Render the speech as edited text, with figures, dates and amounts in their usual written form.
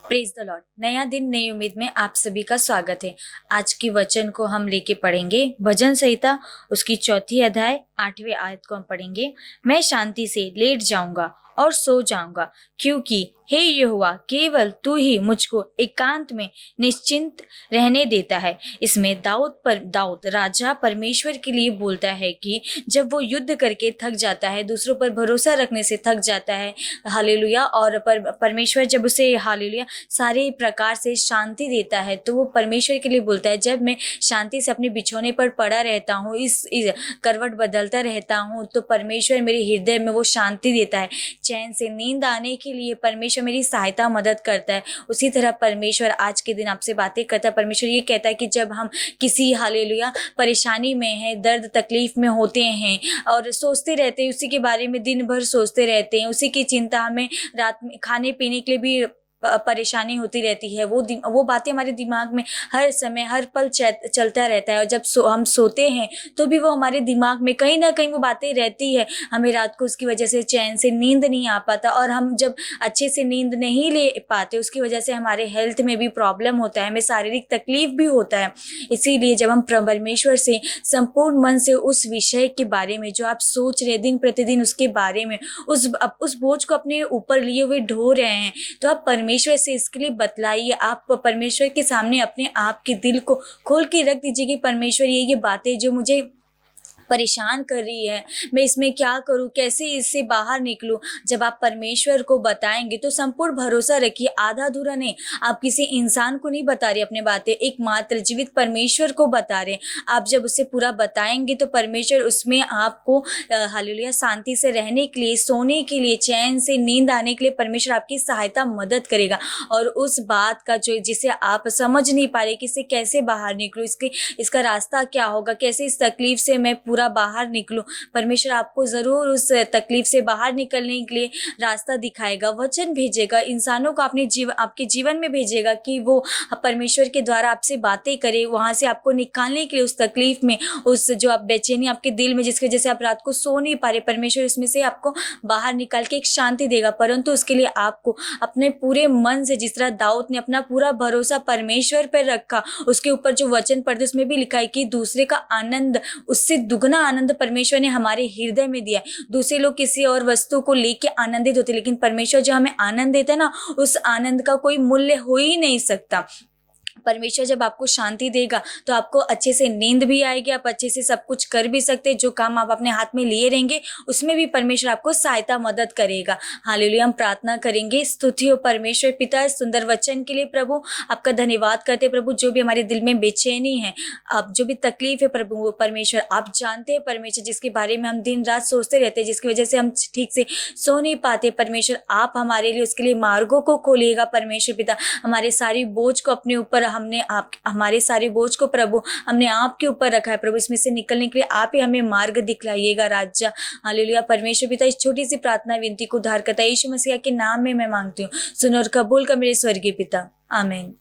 Praise the Lord. नया दिन नई उम्मीद में आप सभी का स्वागत है। आज की वचन को हम लेके पढ़ेंगे भजन संहिता, उसकी चौथी अध्याय 8वें आयत को हम पढ़ेंगे। मैं शांति से लेट जाऊंगा और सो जाऊंगा, क्योंकि हे यहोवा केवल तू ही मुझको एकांत में निश्चिंत रहने देता है। इसमें दाऊद राजा परमेश्वर के लिए बोलता है कि जब वो युद्ध करके थक जाता है, दूसरों पर भरोसा रखने से थक जाता है, हालेलुया, और परमेश्वर जब उसे हालेलुया सारे प्रकार से शांति देता है, तो वो परमेश्वर के लिए बोलता है, जब मैं शांति से अपने बिछौने पर पड़ा रहता हूँ, इस करवट बदलता रहता हूँ, तो परमेश्वर मेरे हृदय में वो शांति देता है। चैन से नींद आने के लिए परमेश्वर मेरी सहायता मदद करता है। उसी तरह परमेश्वर आज के दिन आपसे बातें करता है। परमेश्वर ये कहता है कि जब हम किसी हालेलुया परेशानी में हैं, दर्द तकलीफ में होते हैं और सोचते रहते हैं, उसी के बारे में दिन भर सोचते रहते हैं, उसी की चिंता हमें रात में खाने पीने के लिए भी परेशानी होती रहती है, वो बातें हमारे दिमाग में हर समय हर पल चलता रहता है। और जब हम सोते हैं तो भी वो हमारे दिमाग में कहीं ना कहीं वो बातें रहती है। हमें रात को उसकी वजह से चैन से नींद नहीं आ पाता, और हम जब अच्छे से नींद नहीं ले पाते, उसकी वजह से हमारे हेल्थ में भी प्रॉब्लम होता है, हमें शारीरिक तकलीफ भी होता है। इसीलिए जब हम परमेश्वर से संपूर्ण मन से उस विषय के बारे में जो आप सोच रहे दिन प्रतिदिन, उसके बारे में उस बोझ को अपने ऊपर लिए हुए ढो रहे हैं, तो आप परमेश्वर से इसके लिए बतलाइए। आप परमेश्वर के सामने अपने आप के दिल को खोल के रख दीजिए कि परमेश्वर ये बातें जो मुझे परेशान कर रही है, मैं इसमें क्या करूं, कैसे इससे बाहर निकलूं। जब आप परमेश्वर को बताएंगे तो संपूर्ण भरोसा रखिए, आधा अधूरा नहीं, आप किसी इंसान को नहीं बता रहे अपने बातें, एकमात्र जीवित परमेश्वर को बता रहे। आप जब उससे पूरा बताएंगे तो परमेश्वर उसमें आपको हालेलुया शांति से रहने के लिए, सोने के लिए, चैन से नींद आने के लिए परमेश्वर आपकी सहायता मदद करेगा। और उस बात का जो जिसे आप समझ नहीं पा रहे कि इससे कैसे बाहर निकलूं, इसका रास्ता क्या होगा, कैसे इस तकलीफ से मैं पूरा बाहर निकलूं, परमेश्वर आपको जरूर उस तकलीफ से बाहर निकलने के लिए रास्ता दिखाएगा, वचन भेजेगा, इंसानों को आपके जीवन में भेजेगा कि वो परमेश्वर के द्वारा आपसे बातें करे, वहां से आपको निकालने के लिए, उस तकलीफ में, उस जो आप बेचैनी आपके दिल में जिसकी वजह से आप रात को सो नहीं पा रहे, परमेश्वर इसमें से आपको बाहर निकाल के एक शांति देगा। परंतु उसके लिए आपको अपने पूरे मन से, जिस तरह दाऊद ने अपना पूरा भरोसा परमेश्वर पर रखा, उसके ऊपर जो वचन पढ़ते उसमें भी लिखा है कि दूसरे का आनंद, उससे दुगना आनंद परमेश्वर ने हमारे हृदय में दिया है। दूसरे लोग किसी और वस्तु को लेके आनंदित होते, लेकिन परमेश्वर जो हमें आनंद देता है ना, उस आनंद का कोई मूल्य हो ही नहीं सकता। परमेश्वर जब आपको शांति देगा तो आपको अच्छे से नींद भी आएगी, आप अच्छे से सब कुछ कर भी सकते हैं। जो काम आप अपने हाथ में लिए रहेंगे उसमें भी परमेश्वर आपको सहायता मदद करेगा। हालेलुया। हम प्रार्थना करेंगे। स्तुति हो परमेश्वर पिता सुंदर वचन के लिए। प्रभु आपका धन्यवाद करते प्रभु, जो भी हमारे दिल में बेचैनी है, आप जो भी तकलीफ है प्रभु परमेश्वर आप जानते हैं परमेश्वर, जिसके बारे में हम दिन रात सोचते रहते हैं, जिसकी वजह से हम ठीक से सो नहीं पाते, परमेश्वर आप हमारे लिए उसके लिए मार्गों को खोलिएगा। परमेश्वर पिता हमारे सारी बोझ को अपने ऊपर हमारे सारे बोझ को प्रभु हमने आपके ऊपर रखा है प्रभु, इसमें से निकलने के लिए आप ही हमें मार्ग दिखलाइएगा राजा। हालेलुया। परमेश्वर पिता इस छोटी सी प्रार्थना विनती को उद्धार करता यीशु मसीह के नाम में मैं मांगती हूँ, सुनो और कबूल कर मेरे स्वर्गीय पिता, आमीन।